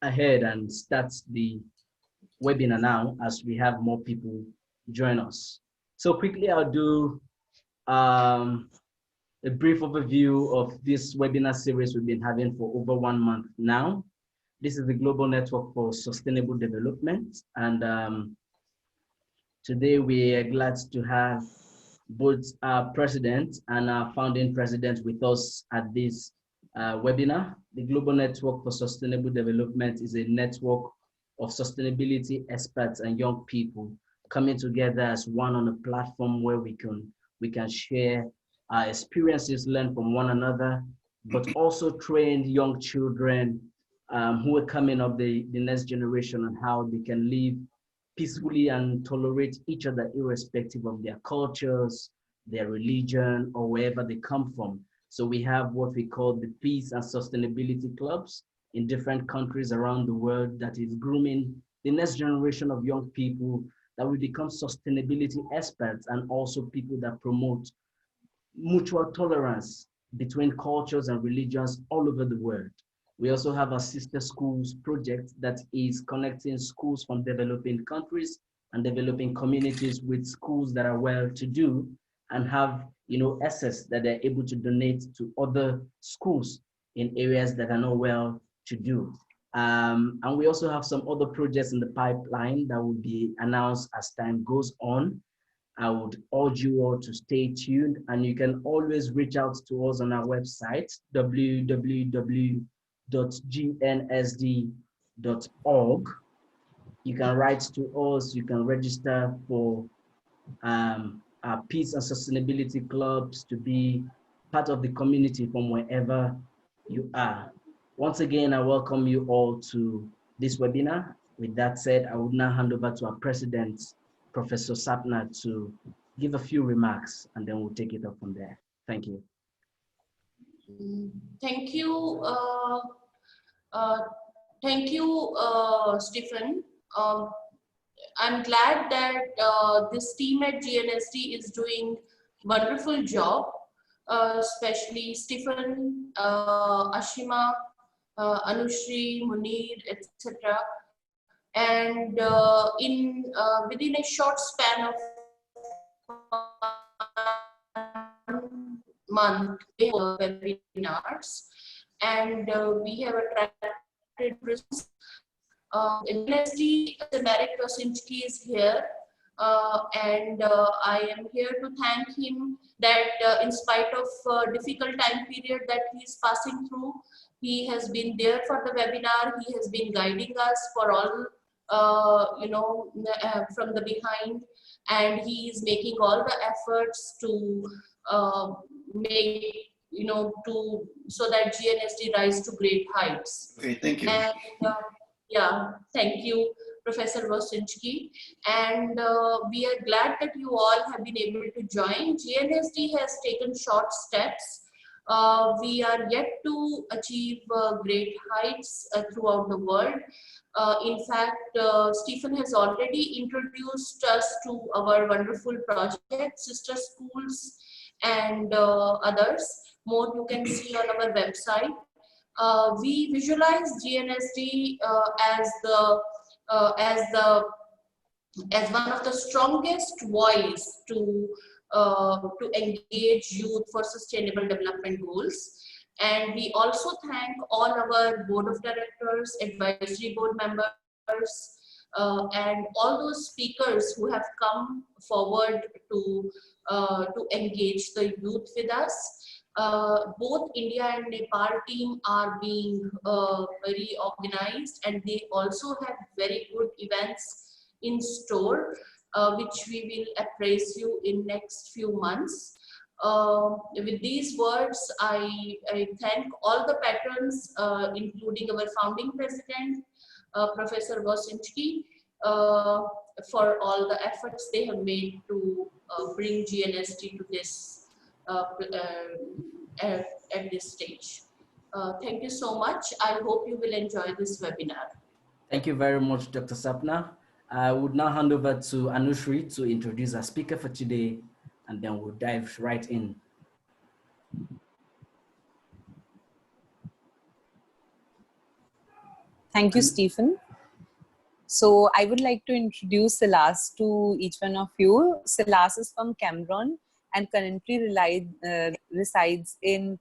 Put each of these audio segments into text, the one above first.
ahead and start the webinar now as we have more people join us. So quickly, I'll do a brief overview of this webinar series we've been having for over 1 month now. This is the Global Network for Sustainable Development. And today we are glad to have both our president and our founding president with us at this webinar. The Global Network for Sustainable Development is a network of sustainability experts and young people coming together as one on a platform where we can share our experiences, learn from one another, but also train young children who are coming up, the next generation, on how they can live peacefully and tolerate each other irrespective of their cultures, their religion, or wherever they come from. So we have what we call the Peace and Sustainability Clubs in different countries around the world that is grooming the next generation of young people that will become sustainability experts and also people that promote mutual tolerance between cultures and religions all over the world. We also have a sister schools project that is connecting schools from developing countries and developing communities with schools that are well to do and have assets that they're able to donate to other schools in areas that are not well to do. And we also have some other projects in the pipeline that will be announced as time goes on. I would urge you all to stay tuned, and you can always reach out to us on our website, www.gnsd.org. You can write to us, you can register for our Peace and Sustainability Clubs to be part of the community from wherever you are. Once again, I welcome you all to this webinar. With that said, I would now hand over to our president, Professor Sapna, to give a few remarks, and then we'll take it up from there. Thank you. Thank you. Stephen. I'm glad that this team at GNSD is doing wonderful job, especially Stephen, Ashima, Anushri, Munir, etc. And within a short span of 1 month webinars, and we have attracted results. GNSD, Marek Rosinski is here, and I am here to thank him that in spite of difficult time period that he is passing through, he has been there for the webinar. He has been guiding us for all, from the behind, and he is making all the efforts to make, so that GNSD rise to great heights. Okay, thank you. And, yeah, thank you, Professor Rosinski. And we are glad that you all have been able to join. GNSD has taken short steps. We are yet to achieve great heights throughout the world. In fact, Stephen has already introduced us to our wonderful project, Sister Schools and others. More you can see on our website. We visualize GNSD as one of the strongest voice to engage youth for sustainable development goals. And we also thank all our board of directors, advisory board members, and all those speakers who have come forward to engage the youth with us. Both India and Nepal team are being very organized, and they also have very good events in store, which we will appraise you in next few months. With these words, I thank all the patrons, including our founding president, Professor Wosinski, for all the efforts they have made to bring GNSD to this at this stage. Thank you so much. I hope you will enjoy this webinar. Thank you very much, Dr. Sapna. I would now hand over to Anushri to introduce our speaker for today, and then we'll dive right in. Thank you, Stephen. So I would like to introduce SIlas to each one of you. SIlas is from Cameroon and currently resides in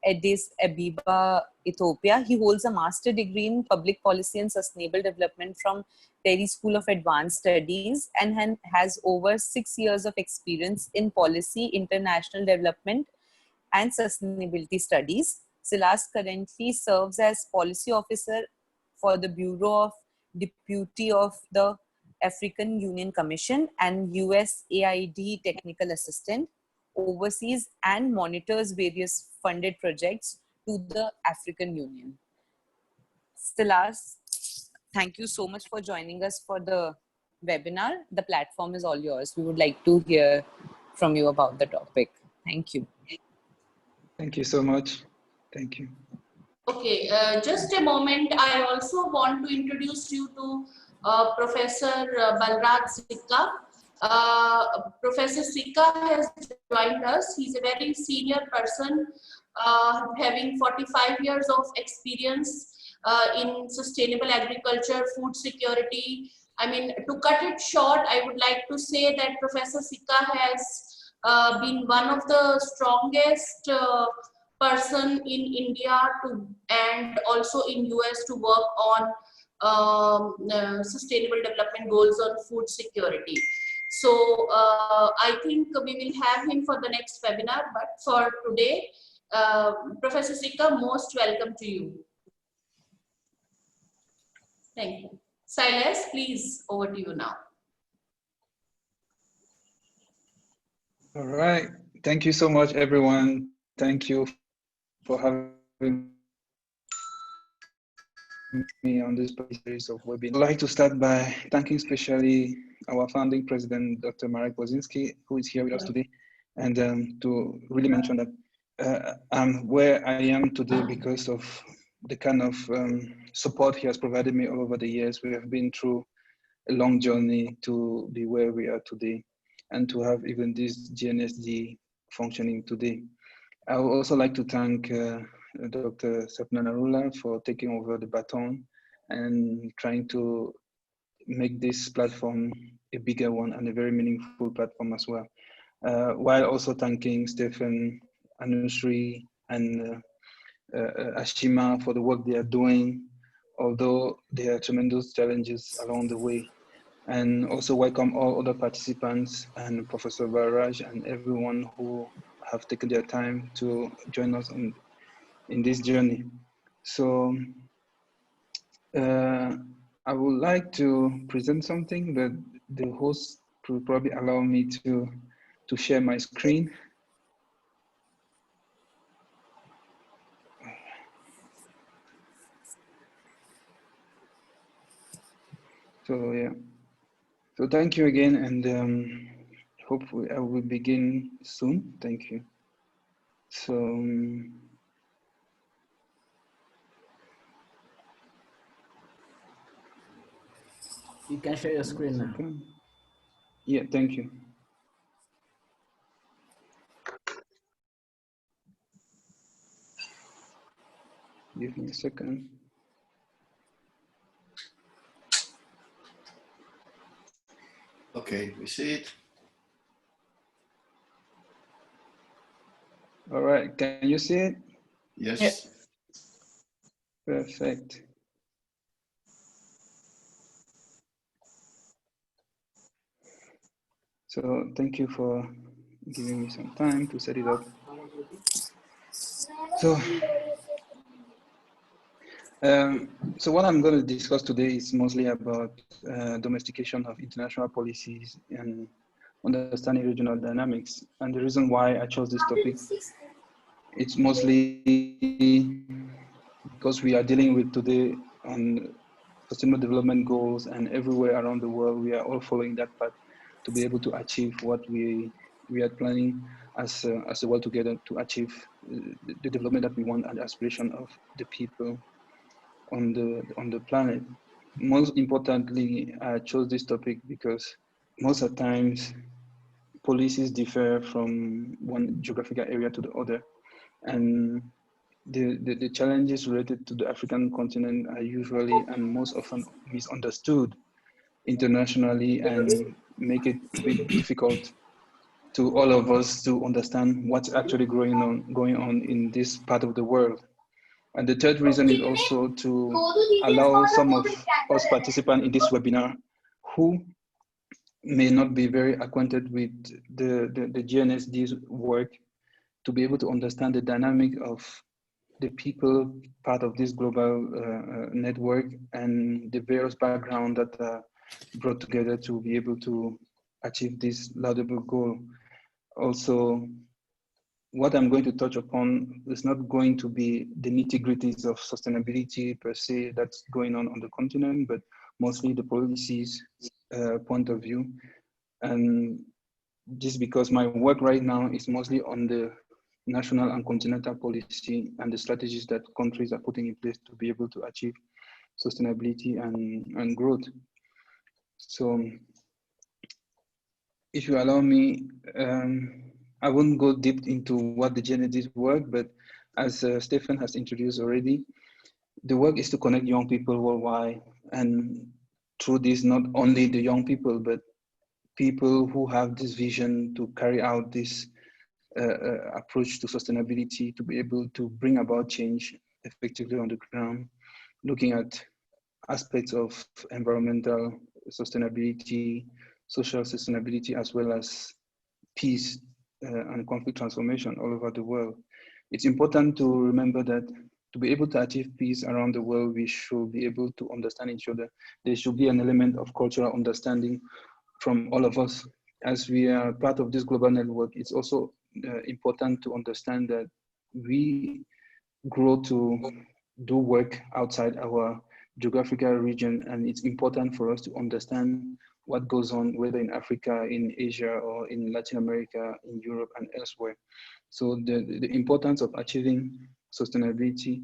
Addis Ababa, Ethiopia. He holds a master degree in public policy and sustainable development from Terry School of Advanced Studies and has over 6 years of experience in policy, international development, and sustainability studies. SIlas currently serves as policy officer for the Bureau of Deputy of the African Union Commission and USAID technical assistant, oversees and monitors various funded projects to the African Union. SIlas, thank you so much for joining us for the webinar. The platform is all yours. We would like to hear from you about the topic. Thank you. Thank you so much. Thank you. Okay, just a moment. I also want to introduce you to Professor Balraj Sikka. Professor Sikka has joined us. He's a very senior person, having 45 years of experience in sustainable agriculture, food security. I mean, to cut it short, I would like to say that Professor Sikka has been one of the strongest person in India and also in US to work on sustainable development goals on food security. So I think we will have him for the next webinar, but for today, Professor Sikka, most welcome to you. Thank you. SIlas, please, over to you now. All right. Thank you so much, everyone. Thank you for having me on this series of webinars. I'd like to start by thanking especially our founding president, Dr. Marek Wozinski, who is here with us today, and to really mention that I'm where I am today because of the kind of support he has provided me over the years. We have been through a long journey to be where we are today and to have even this GNSD functioning today. I would also like to thank Dr. Sapna Narula for taking over the baton and trying to make this platform a bigger one and a very meaningful platform as well. While also thanking Stephen, Anusri, and Ashima for the work they are doing, although there are tremendous challenges along the way. And also welcome all other participants and Professor Barraj and everyone who have taken their time to join us in this journey. So I would like to present something, but the host will probably allow me to share my screen. So yeah, so thank you again, and hopefully I will begin soon. Thank you. So you can share your screen now. Yeah, thank you. Give me a second. Okay, we see it. All right, can you see it? Yes. Yeah. Perfect. So thank you for giving me some time to set it up. So what I'm going to discuss today is mostly about domestication of international policies and understanding regional dynamics. And the reason why I chose this topic, it's mostly because we are dealing with today on sustainable development goals, and everywhere around the world, we are all following that path to be able to achieve what we are planning as a world together to achieve the development that we want and the aspiration of the people on the planet. Most importantly, I chose this topic because most of the times policies differ from one geographical area to the other, and the challenges related to the African continent are usually and most often misunderstood internationally and make it a bit difficult to all of us to understand what's actually going on in this part of the world. And the third reason is also to allow some of us participants in this webinar who may not be very acquainted with the GNSD's work to be able to understand the dynamic of the people part of this global network and the various background that are brought together to be able to achieve this laudable goal. Also, what I'm going to touch upon is not going to be the nitty-gritties of sustainability per se that's going on the continent, but mostly the policies point of view. And just because my work right now is mostly on the national and continental policy and the strategies that countries are putting in place to be able to achieve sustainability and growth. So if you allow me, I won't go deep into what the GNSD's work, but as Stephen has introduced already, the work is to connect young people worldwide. And through this, not only the young people, but people who have this vision to carry out this approach to sustainability, to be able to bring about change effectively on the ground, looking at aspects of environmental sustainability, social sustainability, as well as peace and conflict transformation all over the world. It's important to remember that to be able to achieve peace around the world, we should be able to understand each other. There should be an element of cultural understanding from all of us. As we are part of this global network, it's also important to understand that we grow to do work outside our geographical region, and it's important for us to understand what goes on, whether in Africa, in Asia, or in Latin America, in Europe, and elsewhere. So the importance of achieving sustainability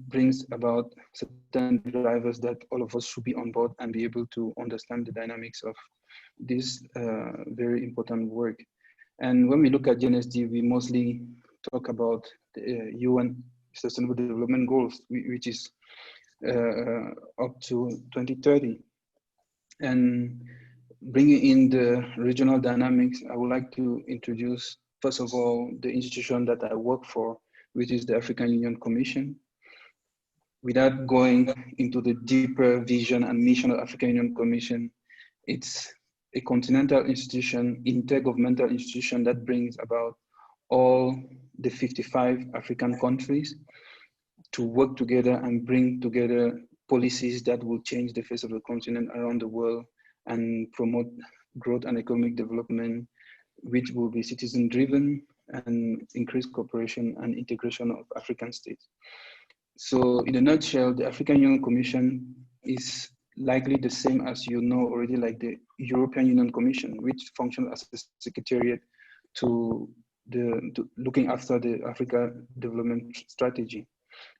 brings about certain drivers that all of us should be on board and be able to understand the dynamics of this very important work. And when we look at GNSD, we mostly talk about the UN Sustainable Development Goals, which is up to 2030. And bringing in the regional dynamics, I would like to introduce, first of all, the institution that I work for, which is the African Union Commission. Without going into the deeper vision and mission of African Union Commission, it's a continental institution, intergovernmental institution that brings about all the 55 African countries to work together and bring together policies that will change the face of the continent around the world and promote growth and economic development, which will be citizen-driven and increase cooperation and integration of African states. So in a nutshell, the African Union Commission is likely the same as you know already, like the European Union Commission, which functions as a secretariat to looking after the Africa Development Strategy.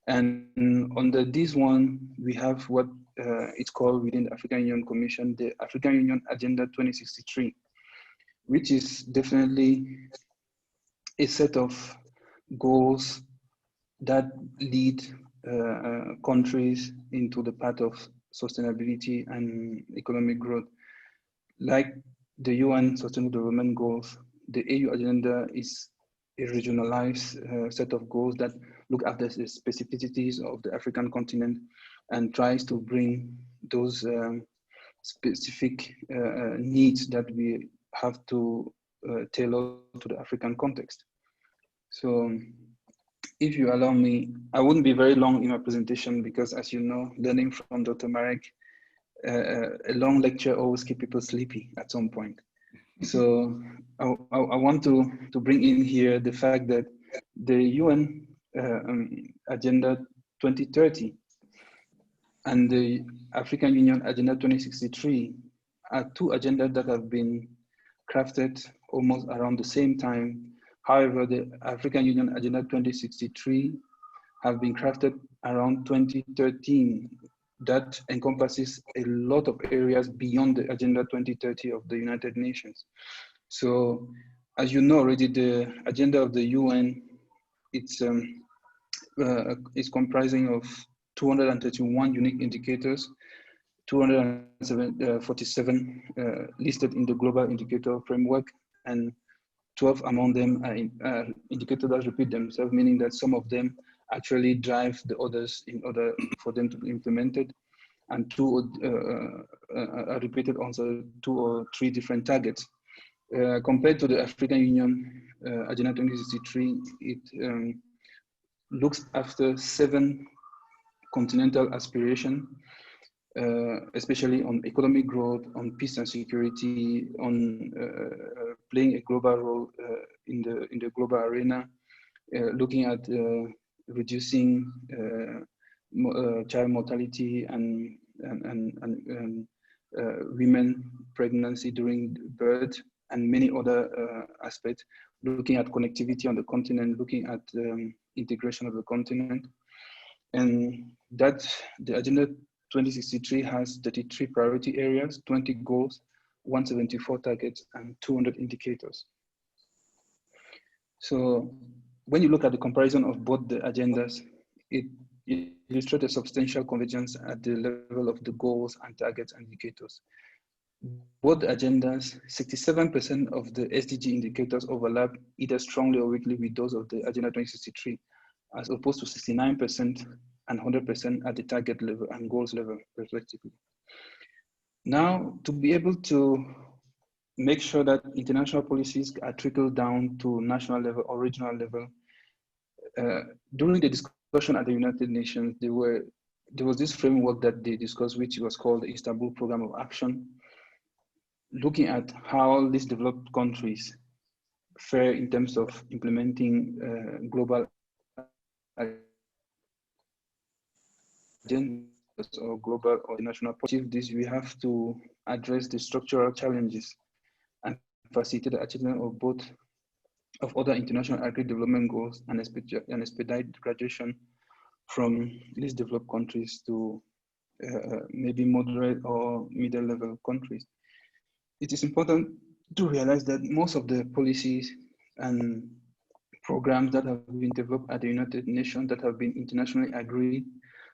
And under this one, we have what it's called within the African Union Commission, the African Union Agenda 2063, which is definitely a set of goals that lead countries into the path of sustainability and economic growth. Like the UN Sustainable Development Goals, the AU agenda is a regionalized set of goals that look at the specificities of the African continent and tries to bring those specific needs that we have to tailor to the African context. So if you allow me, I wouldn't be very long in my presentation because, as you know, learning from Dr. Marek, a long lecture always keeps people sleepy at some point. So I want to bring in here the fact that the UN Agenda 2030 and the African Union Agenda 2063 are two agendas that have been crafted almost around the same time. However, the African Union Agenda 2063 have been crafted around 2013. That encompasses a lot of areas beyond the Agenda 2030 of the United Nations. So, as you know already, the agenda of the UN, it's is comprising of 231 unique indicators, 247 listed in the global indicator framework, and 12 among them are indicators that repeat themselves, meaning that some of them actually drive the others in order for them to be implemented, and two are repeated also 2 or 3 different targets. Compared to the African Union Agenda 2063, it looks after 7 continental aspirations, especially on economic growth, on peace and security, on playing a global role in the global arena, looking at reducing child mortality and women pregnancy during birth, and many other aspects, looking at connectivity on the continent, looking at integration of the continent. And that the Agenda 2063 has 33 priority areas, 20 goals, 174 targets, and 200 indicators. So when you look at the comparison of both the agendas, it illustrates a substantial convergence at the level of the goals and targets and indicators. Both agendas, 67% of the SDG indicators overlap either strongly or weakly with those of the Agenda 2063, as opposed to 69% and 100% at the target level and goals level, respectively. Now, to be able to make sure that international policies are trickled down to national level or regional level, during the discussion at the United Nations, there was this framework that they discussed, which was called the Istanbul Program of Action, looking at how least developed countries fare in terms of implementing global agendas or global or national. To achieve this, we have to address the structural challenges and facilitate the achievement of both of other international agreed development goals and expedite graduation from least developed countries to maybe moderate or middle level countries. It is important to realize that most of the policies and programs that have been developed at the United Nations that have been internationally agreed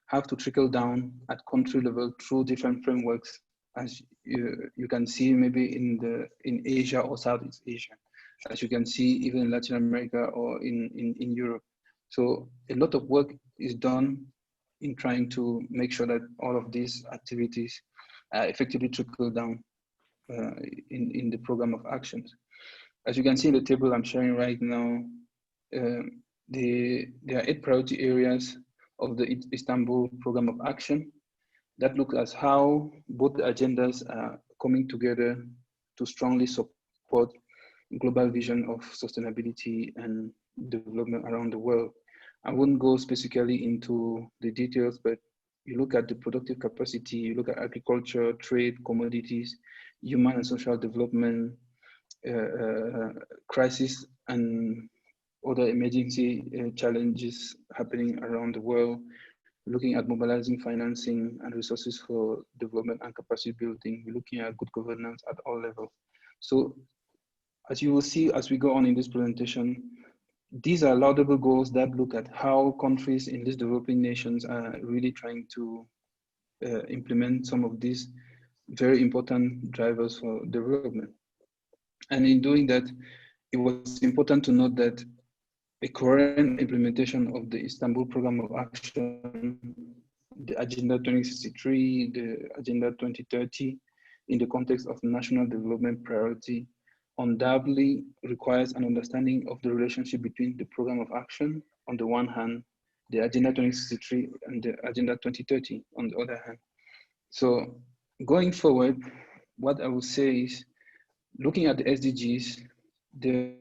have to trickle down at country level through different frameworks, as you can see maybe in Asia or Southeast Asia, as you can see even in Latin America or in Europe. So a lot of work is done in trying to make sure that all of these activities effectively trickle down in the program of actions. As you can see in the table I'm sharing right now, there are 8 priority areas of the Istanbul Program of Action that look at how both the agendas are coming together to strongly support global vision of sustainability and development around the world. I wouldn't go specifically into the details, but you look at the productive capacity, you look at agriculture, trade, commodities, human and social development, crisis and other emergency challenges happening around the world, looking at mobilizing financing and resources for development and capacity building. We're looking at good governance at all levels. So as you will see as we go on in this presentation, these are laudable goals that look at how countries in these developing nations are really trying to implement some of these very important drivers for development. And in doing that, it was important to note that a coherent implementation of the Istanbul Program of Action, the Agenda 2063, the Agenda 2030, in the context of national development priority, undoubtedly requires an understanding of the relationship between the Program of Action, on the one hand, the Agenda 2063, and the Agenda 2030, on the other hand. So going forward, what I would say is, looking at the SDGs, the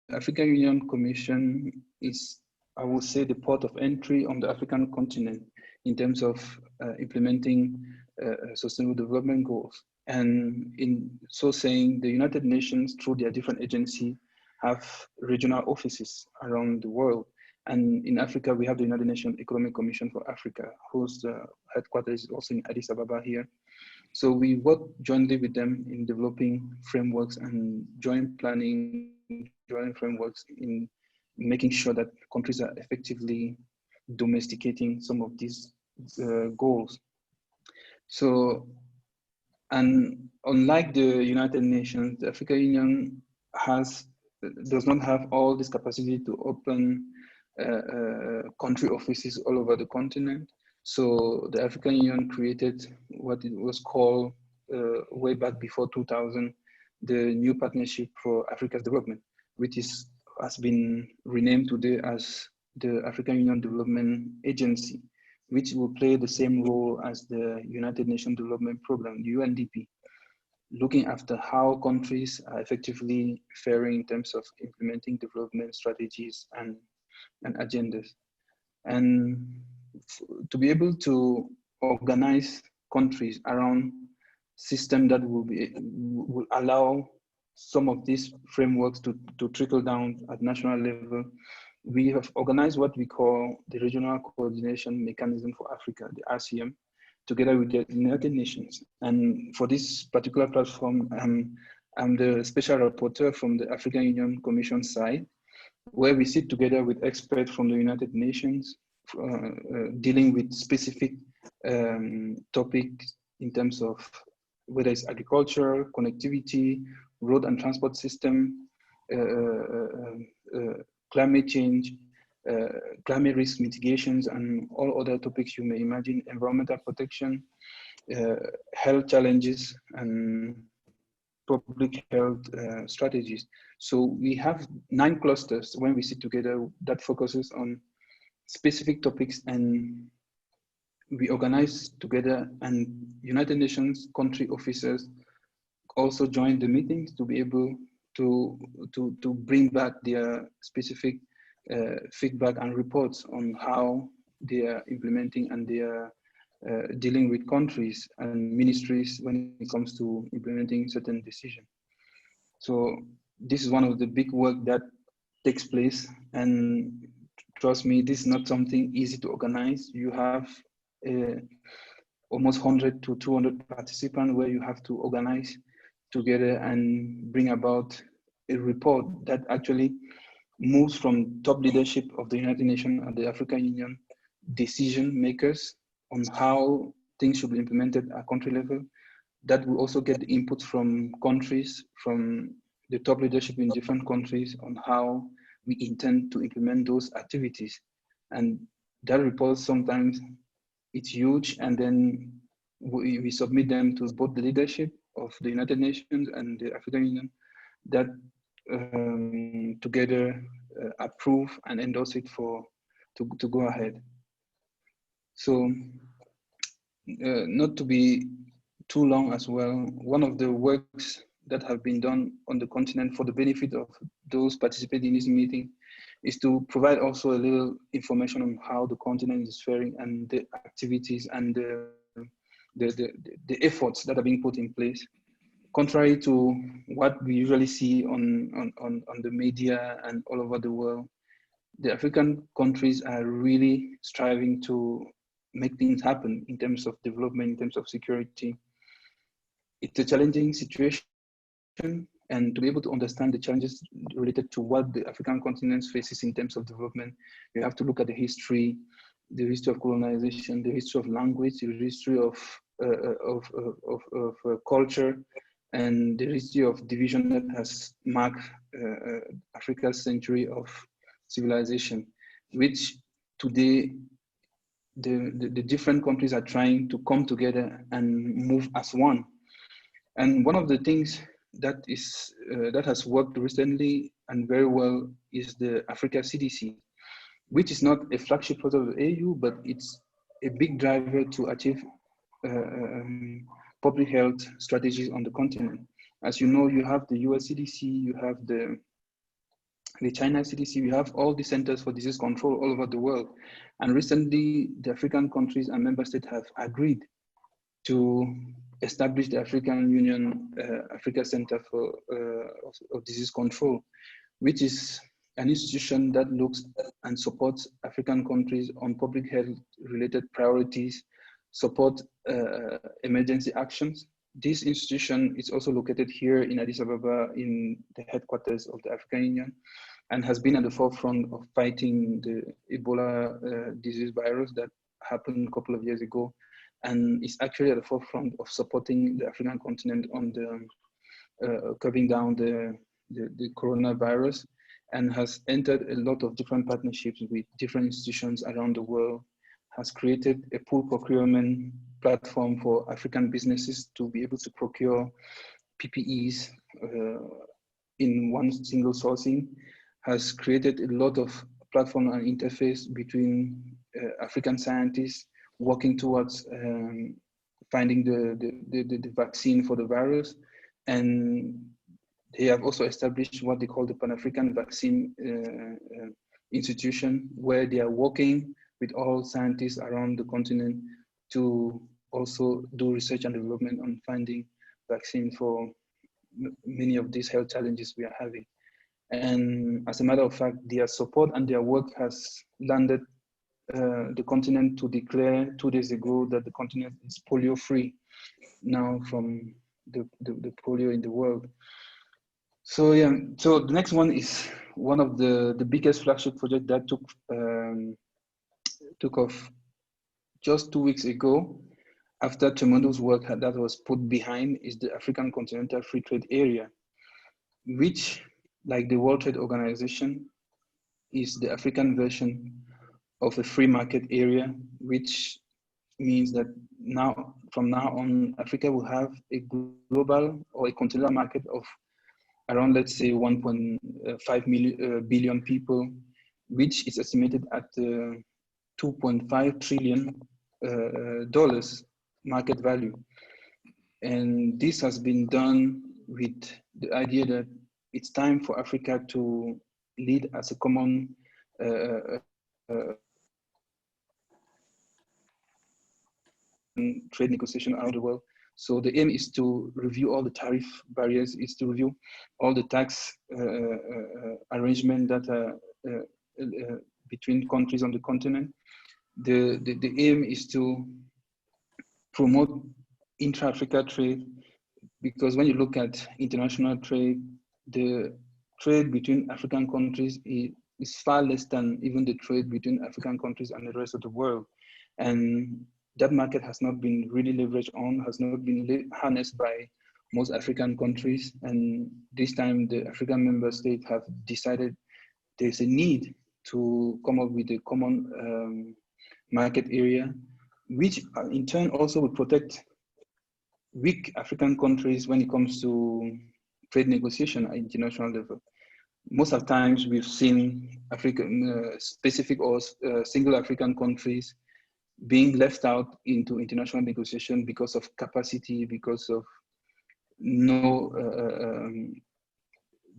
African Union Commission is, I would say, the port of entry on the African continent in terms of implementing sustainable development goals. And in so saying, the United Nations, through their different agencies, have regional offices around the world. And in Africa, we have the United Nations Economic Commission for Africa, whose headquarters is also in Addis Ababa here. So we work jointly with them in developing frameworks and joint planning, joint frameworks in making sure that countries are effectively domesticating some of these goals. So, and unlike the United Nations, the African Union does not have all this capacity to open country offices all over the continent. So the African Union created what it was called way back before 2000, the New Partnership for Africa's Development, which has been renamed today as the African Union Development Agency, which will play the same role as the United Nations Development Programme, the UNDP, looking after how countries are effectively faring in terms of implementing development strategies and agendas. And to be able to organize countries around system that will allow some of these frameworks to trickle down at national level, we have organized what we call the Regional Coordination Mechanism for Africa, the RCM, together with the United Nations. And for this particular platform, I'm the special rapporteur from the African Union Commission side, where we sit together with experts from the United Nations, dealing with specific topics in terms of whether it's agriculture, connectivity, road and transport system, climate change, climate risk mitigations, and all other topics you may imagine, environmental protection, health challenges, and public health strategies. So we have 9 clusters when we sit together that focuses on specific topics, and we organize together, and United Nations country officers also join the meetings to be able to bring back their specific feedback and reports on how they are implementing and they are dealing with countries and ministries when it comes to implementing certain decisions. So this is one of the big work that takes place, and trust me, this is not something easy to organize. You have almost 100 to 200 participants where you have to organize together and bring about a report that actually moves from top leadership of the United Nations and the African Union decision makers on how things should be implemented at country level. That will also get the input from countries, from the top leadership in different countries on how we intend to implement those activities. And that report, sometimes it's huge, and then we submit them to both the leadership of the United Nations and the African Union that together approve and endorse it to go ahead. So not to be too long as well, one of the works that have been done on the continent for the benefit of those participating in this meeting is to provide also a little information on how the continent is faring and the activities and the efforts that are being put in place. Contrary to what we usually see on the media and all over the world, the African countries are really striving to make things happen in terms of development, in terms of security. It's a challenging situation, and to be able to understand the challenges related to what the African continent faces in terms of development, you have to look at the history of colonization, the history of language, the history of culture, and the history of division that has marked Africa's century of civilization, which today the different countries are trying to come together and move as one. And one of the things that has worked recently and very well is the Africa CDC, which is not a flagship project of the AU, but it's a big driver to achieve public health strategies on the continent. As you know, you have the US CDC, you have the China CDC, you have all the centers for disease control all over the world. And recently, the African countries and member states have agreed to establish the African Union Africa Center for of Disease Control, which is an institution that looks and supports African countries on public health related priorities, support emergency actions. This institution is also located here in Addis Ababa in the headquarters of the African Union. and has been at the forefront of fighting the Ebola disease virus that happened a couple of years ago, and is actually at the forefront of supporting the African continent on the curbing down the coronavirus, and has entered a lot of different partnerships with different institutions around the world, has created a pool procurement platform for African businesses to be able to procure PPEs in one single sourcing, has created a lot of platform and interface between African scientists working towards finding the vaccine for the virus. And they have also established what they call the Pan-African Vaccine Institution, where they are working with all scientists around the continent to also do research and development on finding vaccine for many of these health challenges we are having. And as a matter of fact, their support and their work has landed the continent to declare 2 days ago that the continent is polio free now from the polio in the world. So yeah, so the next one is one of the biggest flagship project that took off just 2 weeks ago after tremendous work that was put behind, is the African Continental Free Trade Area, which, like the World Trade Organization, is the African version of a free market area, which means that now, from now on, Africa will have a global or a continental market of around, let's say, 1.5 billion people, which is estimated at $2.5 trillion market value. And this has been done with the idea that it's time for Africa to lead as a common trade negotiation around the world. So the aim is to review all the tariff barriers, is to review all the tax arrangement that are between countries on the continent. The aim is to promote intra-Africa trade, because when you look at international trade, the trade between African countries is far less than even the trade between African countries and the rest of the world. And that market has not been really leveraged on, has not been harnessed by most African countries. And this time the African member states have decided there's a need to come up with a common market area, which in turn also will protect weak African countries when it comes to trade negotiation at international level. Most of the times we've seen African specific or single African countries being left out into international negotiation because of capacity, because of no,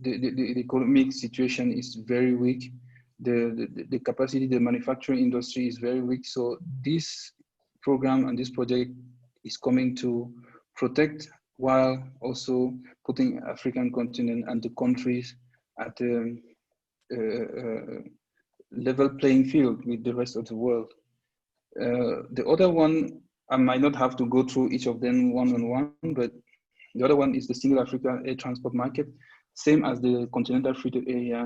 the economic situation is very weak. The capacity, the manufacturing industry is very weak. So this program and this project is coming to protect while also putting African continent and the countries at a level playing field with the rest of the world. The other one, I might not have to go through each of them one-on-one, but the other one is the single Africa air transport market, same as the continental free trade area.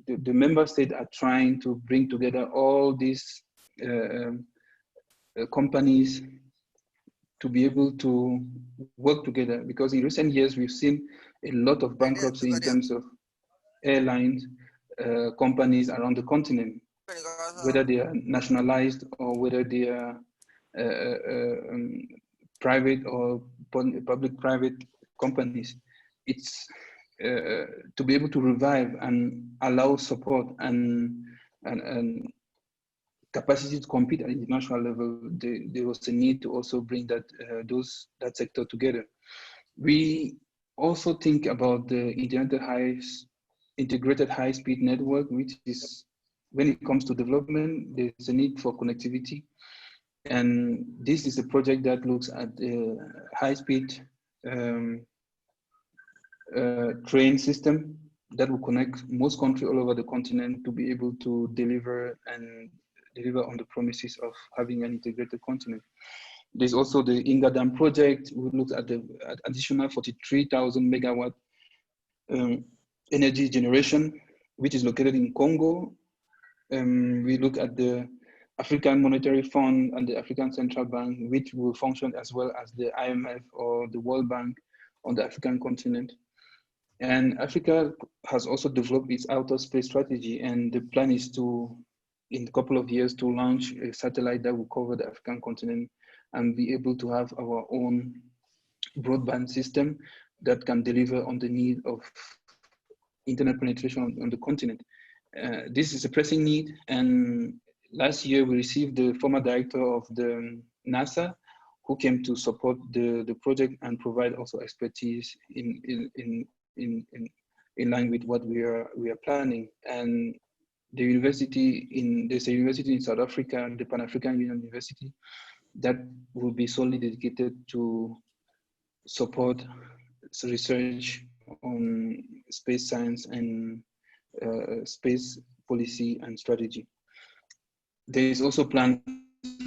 The member states are trying to bring together all these companies to be able to work together, because in recent years we've seen a lot of bankruptcy in terms of airlines, companies around the continent, whether they are nationalized or whether they are private or public-private companies. It's to be able to revive and allow support and capacity to compete at international level. There was a need to also bring that that sector together. We also think about the integrated high-speed network, which is, when it comes to development, there's a need for connectivity. And this is a project that looks at the high-speed train system that will connect most countries all over the continent to be able to deliver on the promises of having an integrated continent. There's also the Inga Dam project, which looks at the additional 43,000 megawatt energy generation which is located in Congo. We look at the African Monetary Fund and the African Central Bank, which will function as well as the IMF or the World Bank on the African continent. And Africa has also developed its outer space strategy, and the plan is to, in a couple of years, to launch a satellite that will cover the African continent and be able to have our own broadband system that can deliver on the need of internet penetration on the continent. This is a pressing need, and last year we received the former director of the NASA, who came to support the project and provide also expertise in line with what we are planning. And the university there's a university in South Africa, the Pan-African Union University, that will be solely dedicated to support research on space science and space policy and strategy. There is also plan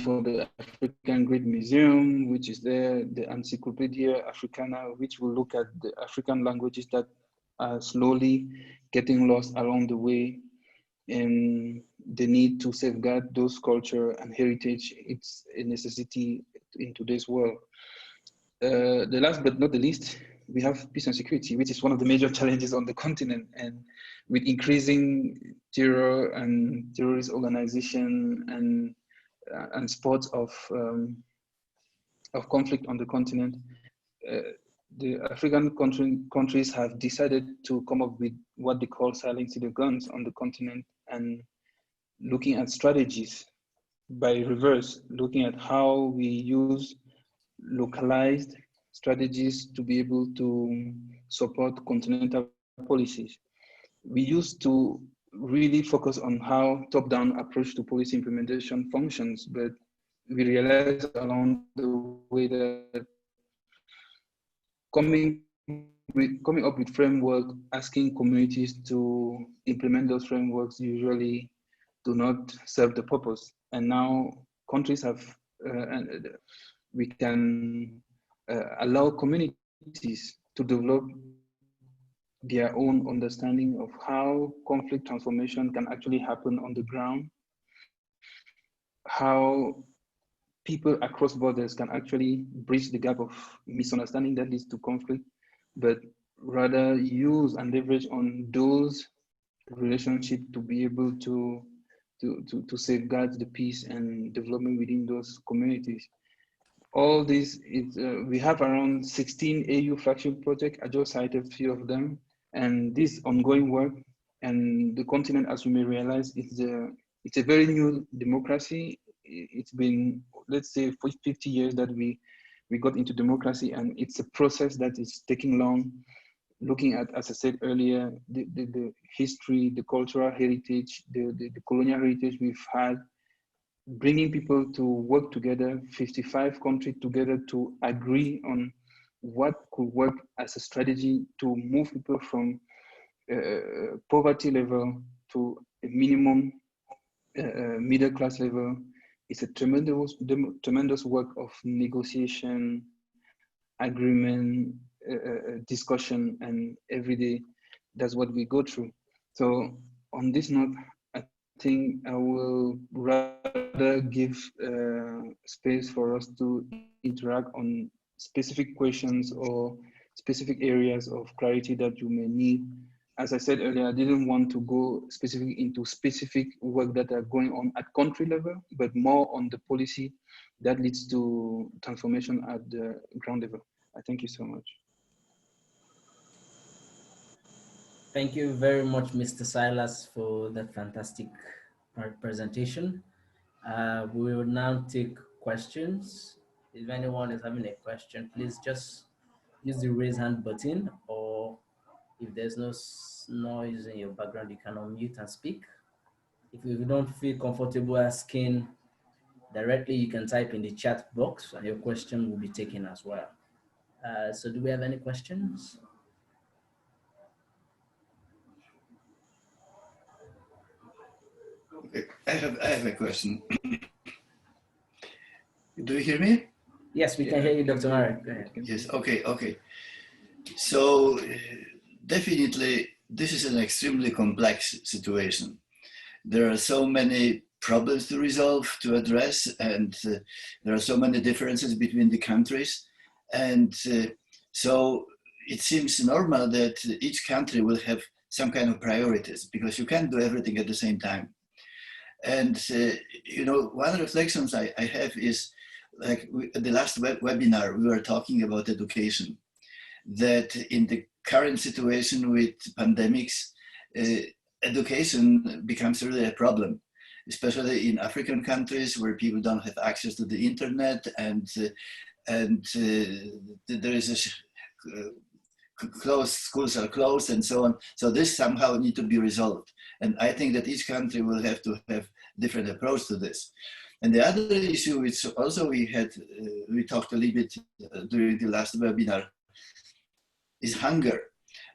for the African Great Museum, which is there, the Encyclopedia Africana, which will look at the African languages that are slowly getting lost along the way, and the need to safeguard those culture and heritage. It's a necessity in today's world. The last but not the least, we have peace and security, which is one of the major challenges on the continent. And with increasing terror and terrorist organization and spots of conflict on the continent, the African countries have decided to come up with what they call silencing the guns on the continent, and looking at strategies by reverse, looking at how we use localized strategies to be able to support continental policies. We used to really focus on how top-down approach to policy implementation functions, but we realized along the way that coming up with framework, asking communities to implement those frameworks usually do not serve the purpose. And now countries have, and we can allow communities to develop their own understanding of how conflict transformation can actually happen on the ground, how people across borders can actually bridge the gap of misunderstanding that leads to conflict, but rather use and leverage on those relationships to be able to safeguard the peace and development within those communities. All this is, we have around 16 AU flagship projects. I just cited a few of them, and this ongoing work, and the continent, as you may realize, it's a very new democracy. It's been, let's say, for 50 years that we got into democracy, and it's a process that is taking long, looking at, as I said earlier, the history, the cultural heritage, the colonial heritage we've had, bringing people to work together, 55 countries together to agree on what could work as a strategy to move people from poverty level to a minimum middle class level. It's a tremendous work of negotiation, agreement, discussion, and every day that's what we go through. So on this note, I think I will rather give space for us to interact on specific questions or specific areas of clarity that you may need. As I said earlier, I didn't want to go specifically into specific work that are going on at country level, but more on the policy that leads to transformation at the ground level. I thank you so much. Thank you very much, Mr. SIlas, for that fantastic presentation. We will now take questions. If anyone is having a question, please just use the raise hand button, or if there's no noise in your background, you can unmute and speak. If you don't feel comfortable asking directly, you can type in the chat box and your question will be taken as well. So do we have any questions? Okay, I have a question. Do you hear me? Yes, we can hear you, Dr. Marek. Go ahead. Yes, okay. So definitely this is an extremely complex situation. There are so many problems to resolve, to address, and there are so many differences between the countries. And so it seems normal that each country will have some kind of priorities, because you can't do everything at the same time. And you know, one reflections I have is, like at the last webinar, we were talking about education, that in the current situation with pandemics, education becomes really a problem, especially in African countries where people don't have access to the internet, and there is closed, schools are closed and so on. So this somehow need to be resolved. And I think that each country will have to have different approach to this. And the other issue, which also we talked a little bit during the last webinar, is hunger.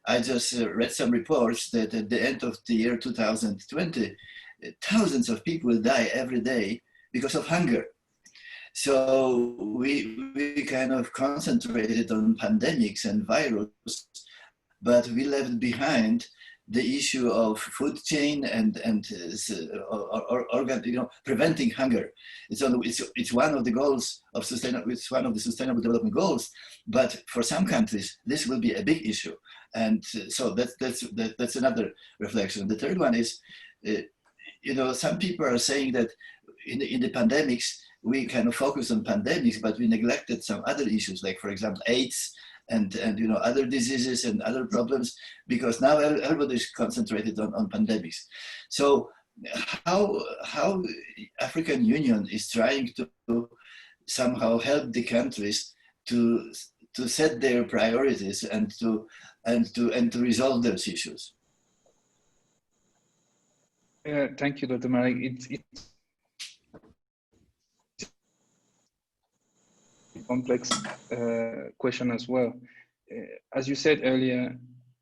I just read some reports that at the end of the year 2020, thousands of people die every day because of hunger. So we kind of concentrated on pandemics and virus, but we left behind the issue of food chain and preventing hunger. It's one of the goals of sustainable. It's one of the sustainable development goals. But for some countries, this will be a big issue, and so that's another reflection. The third one is, you know, some people are saying that in the pandemics we kind of focus on pandemics, but we neglected some other issues, like for example AIDS and you know, other diseases and other problems, because now everybody is concentrated on pandemics. So how African Union is trying to somehow help the countries to set their priorities and to resolve those issues. Thank you, Dr. Marek. It's a complex question as well. As you said earlier,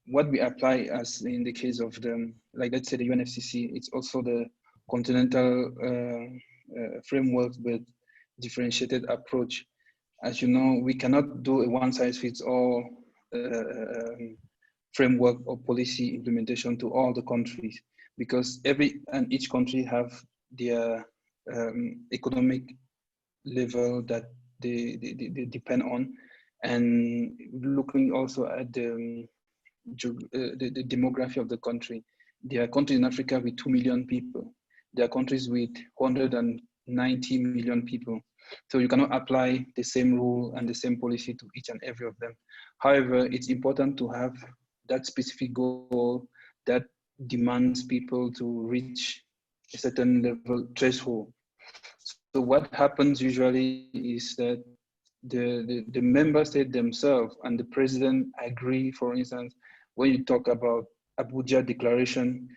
what we apply, as in the case of the, like let's say the UNFCCC, it's also the continental framework, but differentiated approach. As you know, we cannot do a one-size-fits-all framework or policy implementation to all the countries, because each country have their economic level that they depend on, and looking also at the demography of the country. There are countries in Africa with 2 million people. There are countries with 190 million people. So you cannot apply the same rule and the same policy to each and every of them. However, it's important to have that specific goal that demands people to reach a certain level threshold. So what happens usually is that the member state themselves and the president agree. For instance, when you talk about Abuja Declaration,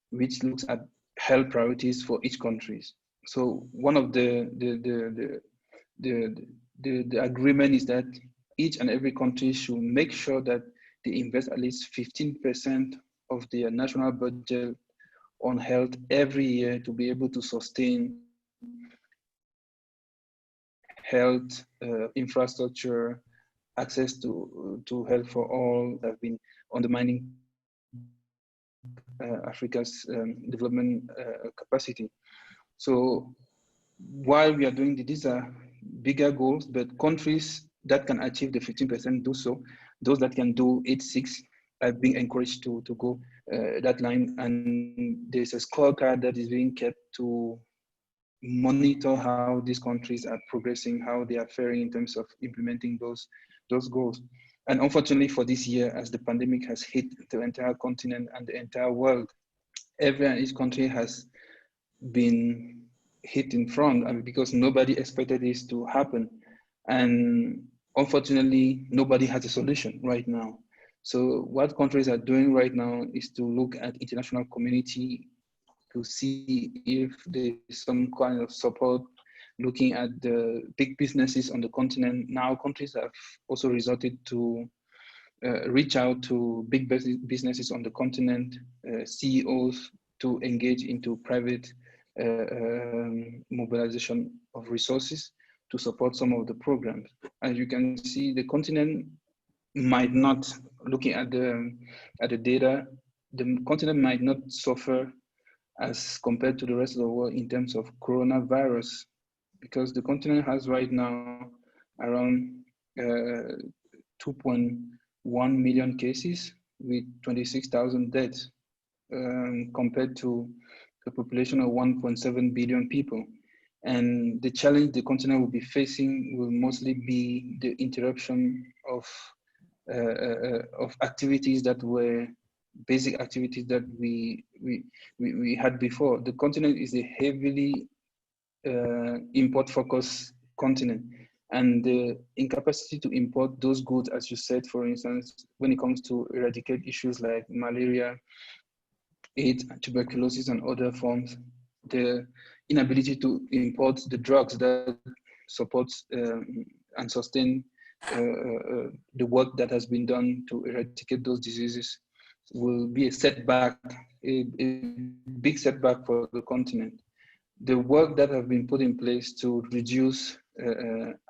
which looks at health priorities for each country. So one of the agreement is that each and every country should make sure that they invest at least 15% of their national budget on health every year to be able to sustain health infrastructure, access to health for all that have been undermining Africa's development capacity. So while we are doing these are bigger goals, but countries that can achieve the 15% do so. Those that can do 8-6 are being encouraged to go that line. And there's a scorecard that is being kept to monitor how these countries are progressing, how they are faring in terms of implementing those goals. And unfortunately for this year, as the pandemic has hit the entire continent and the entire world, every and each country has been hit in front, and because nobody expected this to happen. And unfortunately, nobody has a solution right now. So what countries are doing right now is to look at international community to see if there's some kind of support, looking at the big businesses on the continent. Now countries have also resorted to reach out to big businesses on the continent, CEOs, to engage into private mobilization of resources to support some of the programs. As you can see, the continent might not, looking at the data, the continent might not suffer as compared to the rest of the world in terms of coronavirus, because the continent has right now around 2.1 million cases with 26,000 deaths, compared to a population of 1.7 billion people. And the challenge the continent will be facing will mostly be the interruption of activities that were basic activities that we had before. The continent is a heavily import-focused continent, and the incapacity to import those goods, as you said, for instance, when it comes to eradicate issues like malaria, AIDS, tuberculosis, and other forms, the inability to import the drugs that support and sustain the work that has been done to eradicate those diseases will be a setback, a big setback for the continent. The work that have been put in place to reduce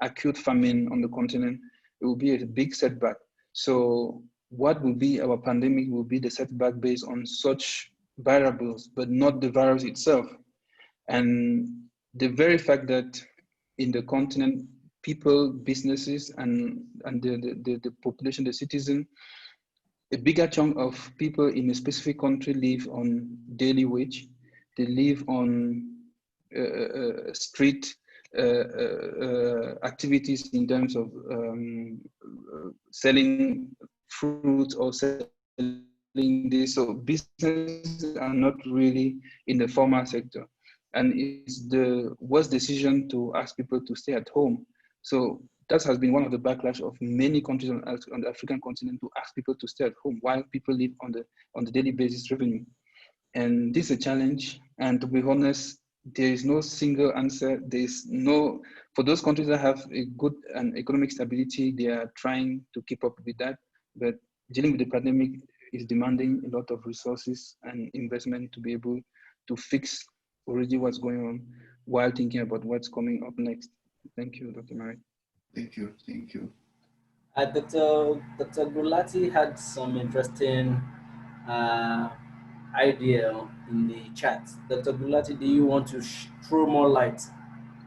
acute famine on the continent, it will be a big setback. So what will be our pandemic will be the setback based on such variables, but not the virus itself. And the very fact that in the continent, people, businesses, and the population, the citizen, a bigger chunk of people in a specific country live on daily wage. They live on street activities in terms of selling fruit or selling this. So businesses are not really in the formal sector. And it's the worst decision to ask people to stay at home. So that has been one of the backlash of many countries on the African continent, to ask people to stay at home while people live on the daily basis revenue. And this is a challenge. And to be honest, there is no single answer. There's no, for those countries that have a good and economic stability, they are trying to keep up with that. But dealing with the pandemic is demanding a lot of resources and investment to be able to fix already what's going on while thinking about what's coming up next. Thank you, Dr. Mary. Thank you. Thank you. Dr. Gulati had some interesting idea in the chat. Dr. Gulati, do you want to throw more light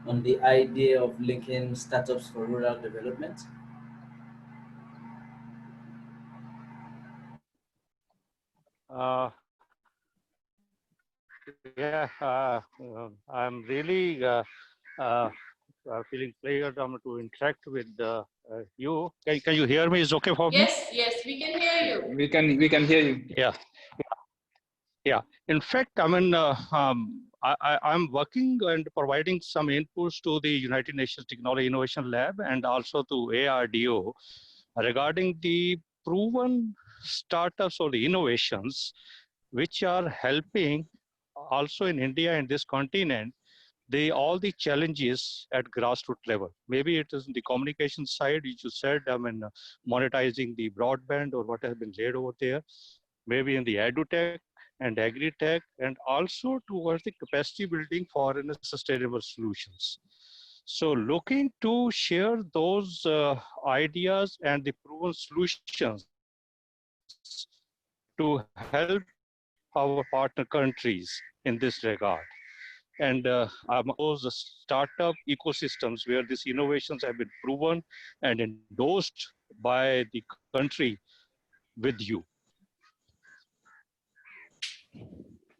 on the idea of linking startups for rural development? Yeah, I'm really feeling pleasure to interact with you. Can you hear me? Is okay for me? Yes, yes, we can hear you. We can hear you. Yeah, yeah. In fact, I mean, I'm working and providing some inputs to the United Nations Technology Innovation Lab and also to ARDO regarding the proven startups or the innovations which are helping also in India and this continent, all the challenges at grassroots level. Maybe it is in the communication side, which you said, I mean, monetizing the broadband or what has been laid over there. Maybe in the edutech and agri-tech, and also towards the capacity building for sustainable solutions. So looking to share those ideas and the proven solutions to help our partner countries in this regard. And those startup ecosystems where these innovations have been proven and endorsed by the country with you.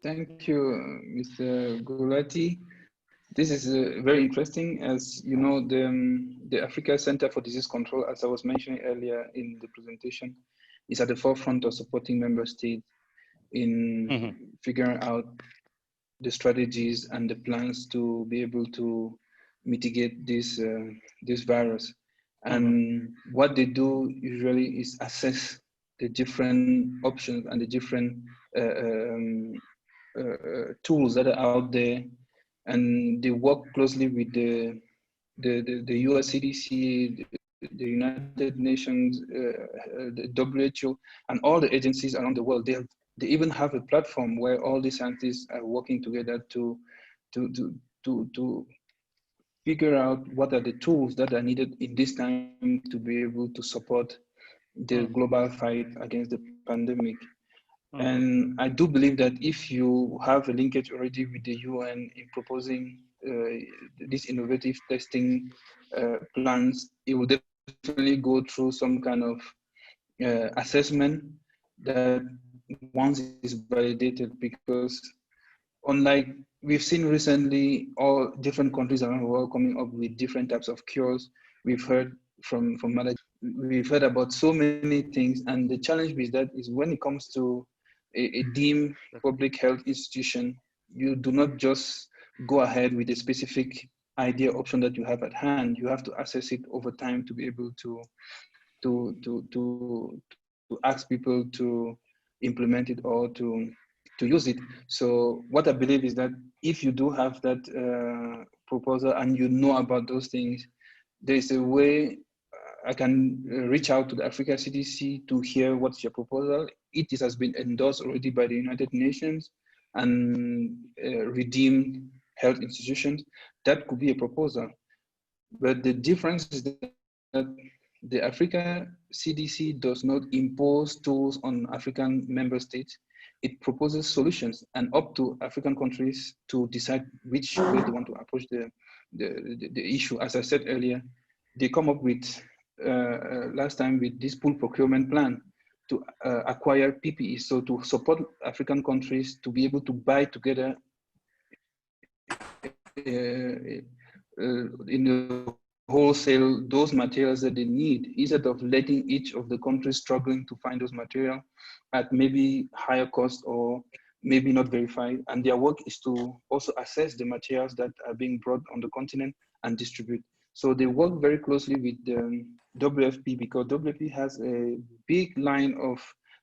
Thank you, Mr. Gulati. This is very interesting. As you know, the Africa Center for Disease Control, as I was mentioning earlier in the presentation, is at the forefront of supporting member states in figuring out the strategies and the plans to be able to mitigate this virus. And what they do usually is assess the different options and the different tools that are out there, and they work closely with the US CDC, the United Nations, the WHO, and all the agencies around the world. They even have a platform where all these scientists are working together to figure out what are the tools that are needed in this time to be able to support the global fight against the pandemic. And I do believe that if you have a linkage already with the UN in proposing these innovative testing plans, it will definitely go through some kind of assessment that once is validated, because unlike we've seen recently, all different countries around the world coming up with different types of cures. We've heard from other, we've heard about so many things, and the challenge with that is when it comes to a deemed public health institution, you do not just go ahead with a specific idea option that you have at hand. You have to assess it over time to be able to ask people to implement it or to use it. So what I believe is that if you do have that proposal and you know about those things, there is a way I can reach out to the Africa CDC to hear what's your proposal. It has been endorsed already by the United Nations and redeemed health institutions. That could be a proposal. But the difference is that the Africa CDC does not impose tools on African member states. It proposes solutions, and up to African countries to decide which way they want to approach the issue. As I said earlier, they come up with, last time, with this pool procurement plan to acquire PPE, so to support African countries to be able to buy together in the wholesale those materials that they need, instead of letting each of the countries struggling to find those materials at maybe higher cost or maybe not verified. And their work is to also assess the materials that are being brought on the continent and distribute. So they work very closely with the WFP, because WFP has a big line of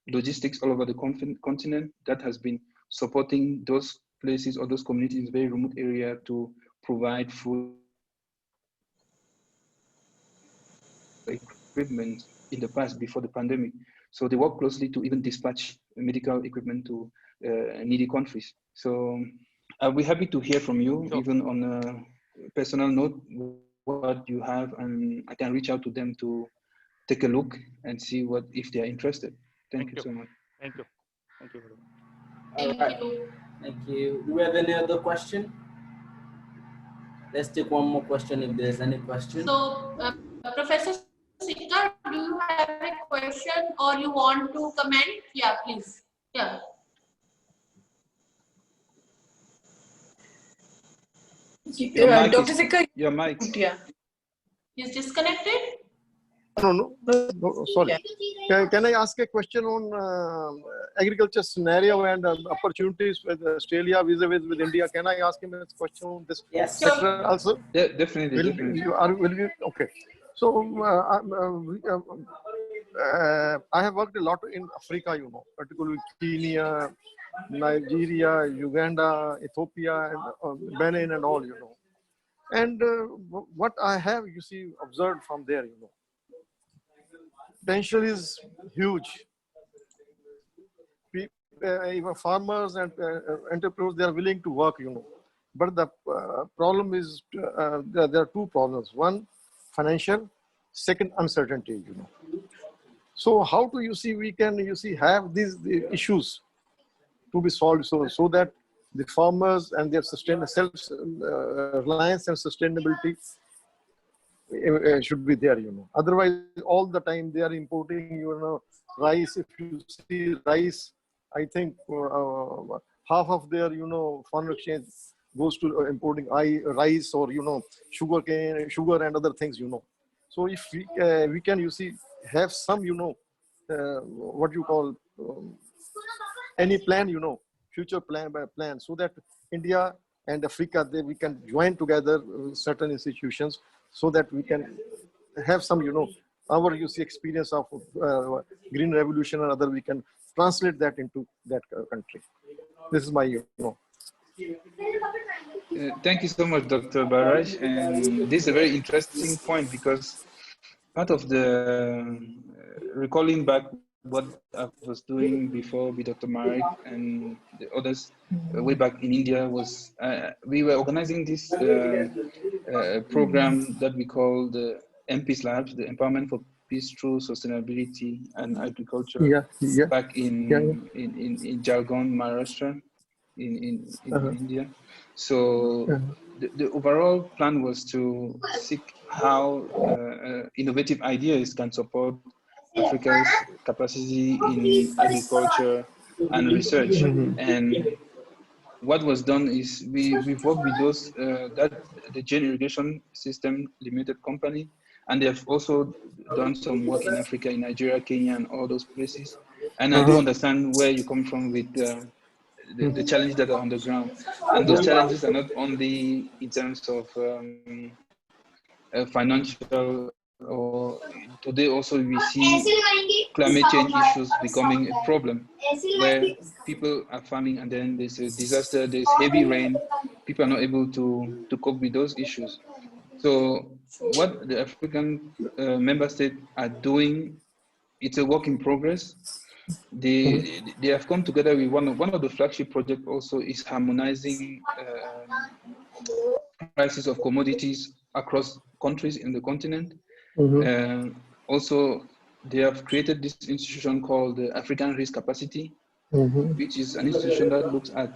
logistics all over the continent that has been supporting those places or those communities in very remote area to provide food equipment in the past before the pandemic. So they work closely to even dispatch medical equipment to needy countries. So I'll be happy to hear from you, even on a personal note, what you have, and I can reach out to them to take a look and see what if they are interested. Thank you so much. Thank you. Thank you. Thank you. Thank you. Do we have any other question? Let's take one more question if there's any question. So, Professor Sika, do you have a question or you want to comment? Yeah, please. Yeah. Dr. Sika, your mic. Yeah. He's disconnected? No, sorry. Can I ask a question on agriculture scenario and opportunities with Australia vis-a-vis with India? Can I ask him a question on this sector also? Definitely. Will you? Okay. So I have worked a lot in Africa, particularly Kenya, Nigeria, Uganda, Ethiopia, and Benin, and all, And what I have, observed from there, potential is huge. Even farmers and entrepreneurs, they are willing to work, But the problem is, there are two problems. One, financial. Second, uncertainty, So how do we can, have these issues to be solved so that the farmers and their self-reliance and sustainability should be there, Otherwise, all the time they are importing, rice. If you see rice, I think half of their, foreign exchange goes to importing rice or, sugar and other things, So if we can, have some, what you call any plan, future plan, so that India and Africa, we can join together certain institutions, so that we can have some, our experience of green revolution and other, we can translate that into that country. This is my, Thank you so much, Dr. Baraj. And this is a very interesting point, because part of the recalling back what I was doing before with Dr. Marek and the others way back in India was we were organizing this program that we call the MP's Labs, the Empowerment for Peace Through Sustainability and Agriculture, back in Jalgaon, Maharashtra, in India. So the overall plan was to seek how innovative ideas can support Africa's capacity in agriculture and research. And what was done is we've worked with those the Gen Irrigation System Limited Company, and they have also done some work in Africa, in Nigeria, Kenya, and all those places. And I do understand where you come from with the challenges that are on the ground. And those challenges are not only in terms of financial, or today also we see climate change issues becoming a problem, where people are farming and then there's a disaster, there's heavy rain, people are not able to cope with those issues. So what the African member states are doing, it's a work in progress. They have come together with one of the flagship projects also is harmonizing prices of commodities across countries in the continent. Also, they have created this institution called the African Risk Capacity, which is an institution that looks at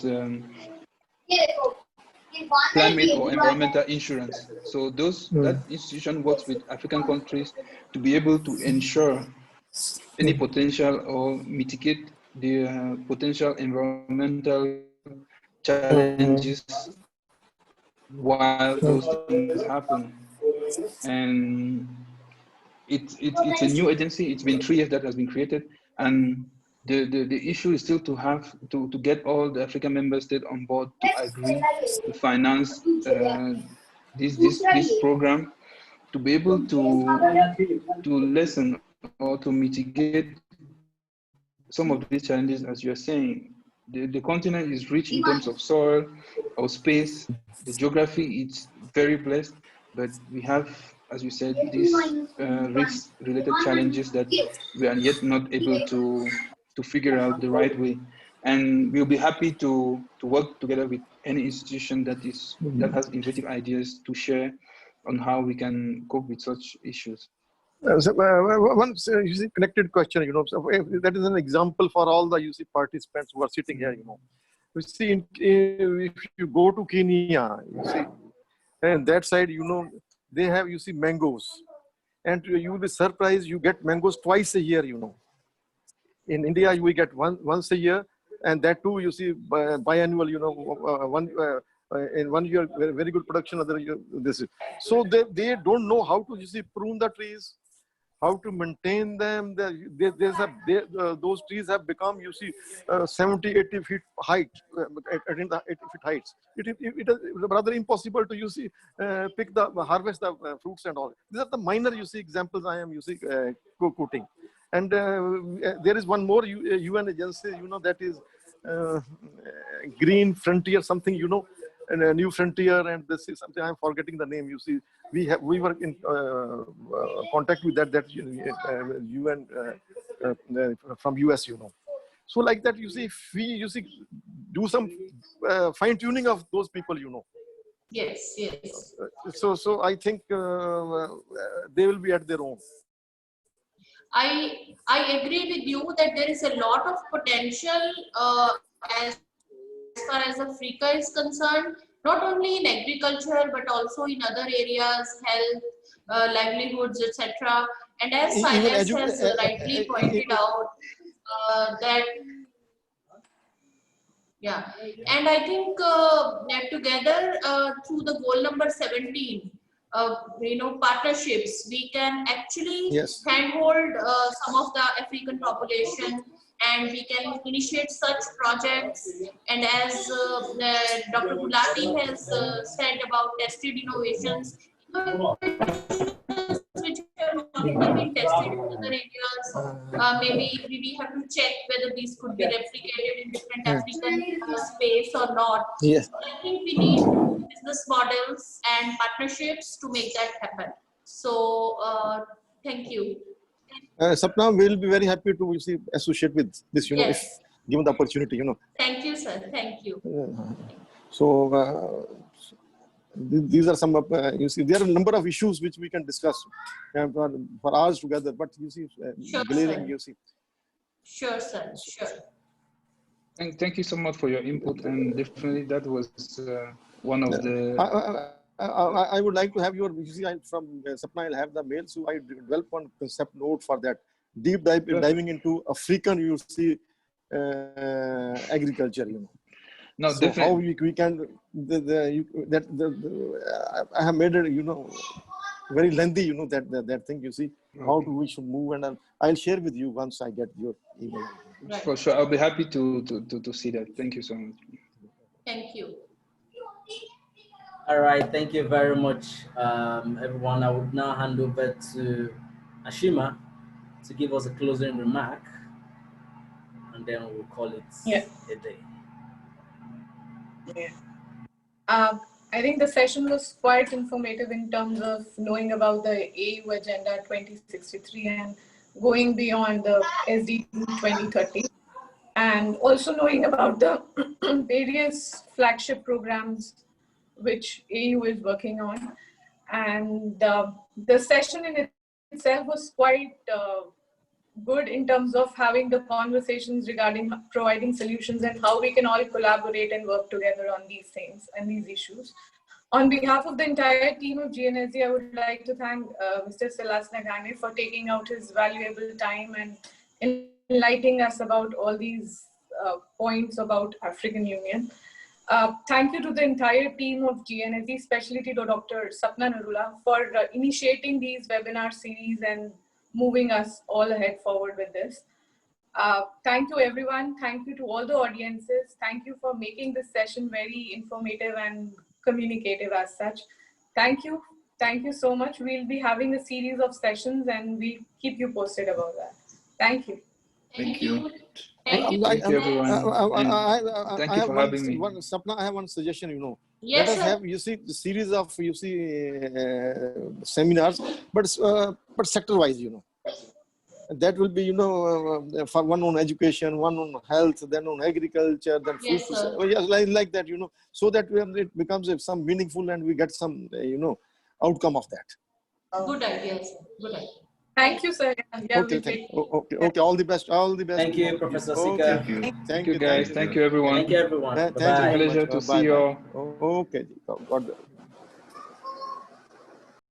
climate or environmental insurance. So that institution works with African countries to be able to ensure any potential or mitigate the potential environmental challenges while those things happen. And it's a new agency. It's been 3 years that has been created, and the issue is still to have to get all the African member states on board to agree to finance this program, to be able to lessen or to mitigate some of these challenges. As you're saying, the continent is rich in terms of soil or space. The geography, it's very blessed, but we have, as you said, these risk-related challenges that we are yet not able to figure out the right way. And we'll be happy to work together with any institution that has innovative ideas to share on how we can cope with such issues. One connected question, so that is an example for all the participants who are sitting here, You see, if you go to Kenya, you see, and that side, they have, mangoes. And you will be surprised, you get mangoes twice a year, In India, we get once a year, and that too, biannual, in 1 year, very good production, other year, this is. So they don't know how to, prune the trees, how to maintain them. Those trees have become, 70, 80 feet height, 80 feet heights. It is rather impossible to, harvest the fruits and all. These are the minor, examples I am quoting. And there is one more UN agency, that is Green Frontier, something, and a New Frontier, and this is something I'm forgetting the name. We were in contact with that UN from US, So like that, if we do some fine tuning of those people, Yes, yes. So I think they will be at their own. I agree with you that there is a lot of potential as far as Africa is concerned, not only in agriculture but also in other areas, health, livelihoods, etc. And as SIlas has rightly pointed out, that and I think that together through the goal number 17. Partnerships, we can actually handhold some of the African population, and we can initiate such projects. And as Dr. Gulati has said about tested innovations, which have not been tested in other areas, maybe we have to check whether these could be replicated in different African space or not. Yes. I think we need business models and partnerships to make that happen. So, thank you. Sapna will be very happy to associate with this, if given the opportunity, Thank you, sir. Thank you. So, these are some of, you see, there are a number of issues which we can discuss for hours together, but you see, Sure, glaring, sir. you see. Sure, sir. Sure. Thank you so much for your input, and definitely that was one of the. I would like to have your, you see, from Sapna, I'll have the mail, so I develop one concept note for that. Deep diving into African, you see, agriculture, you know. No, So definitely. how we can, I have made it, you know, very lengthy, you know, that thing, you see, how we should move, and I'll share with you once I get your email. Right. For sure, I'll be happy to see that. Thank you so much. Thank you. All right, thank you very much, everyone. I would now hand over to Ashima to give us a closing remark, and then we'll call it a day. I think the session was quite informative in terms of knowing about the AU Agenda 2063 and going beyond the SDG 2030, and also knowing about the various flagship programs which AU is working on. And the session in itself was quite good in terms of having the conversations regarding providing solutions and how we can all collaborate and work together on these things and these issues. On behalf of the entire team of GNSD, I would like to thank Mr. SIlas Nagane for taking out his valuable time and enlightening us about all these points about African Union. Thank you to the entire team of GNSD, especially to Dr. Sapna Narula for initiating these webinar series and moving us all ahead forward with this. Thank you everyone. Thank you to all the audiences. Thank you for making this session very informative and communicative as such. Thank you. Thank you so much. We'll be having a series of sessions and we'll keep you posted about that. Thank you. Thank you. Thank you, everyone. Thank you for having me. Sapna, I have one suggestion, you know. Yes, let us sir. have, you see, the series of, you see, seminars, but sector-wise, you know. That will be, you know, for one on education, one on health, then on agriculture, then food. Yes, sir. Yes, like that, you know, so that it becomes some meaningful and we get some, you know, outcome of that. Good idea, sir. Good idea. Thank you, sir. Yeah, Okay, okay. All the best. All the best. Thank you, Professor Sika. Thank you. Thank you, guys. Thank you, everyone. Thank you, everyone. Thank you Bye-bye. very Pleasure much. to see you all. Okay. God bless.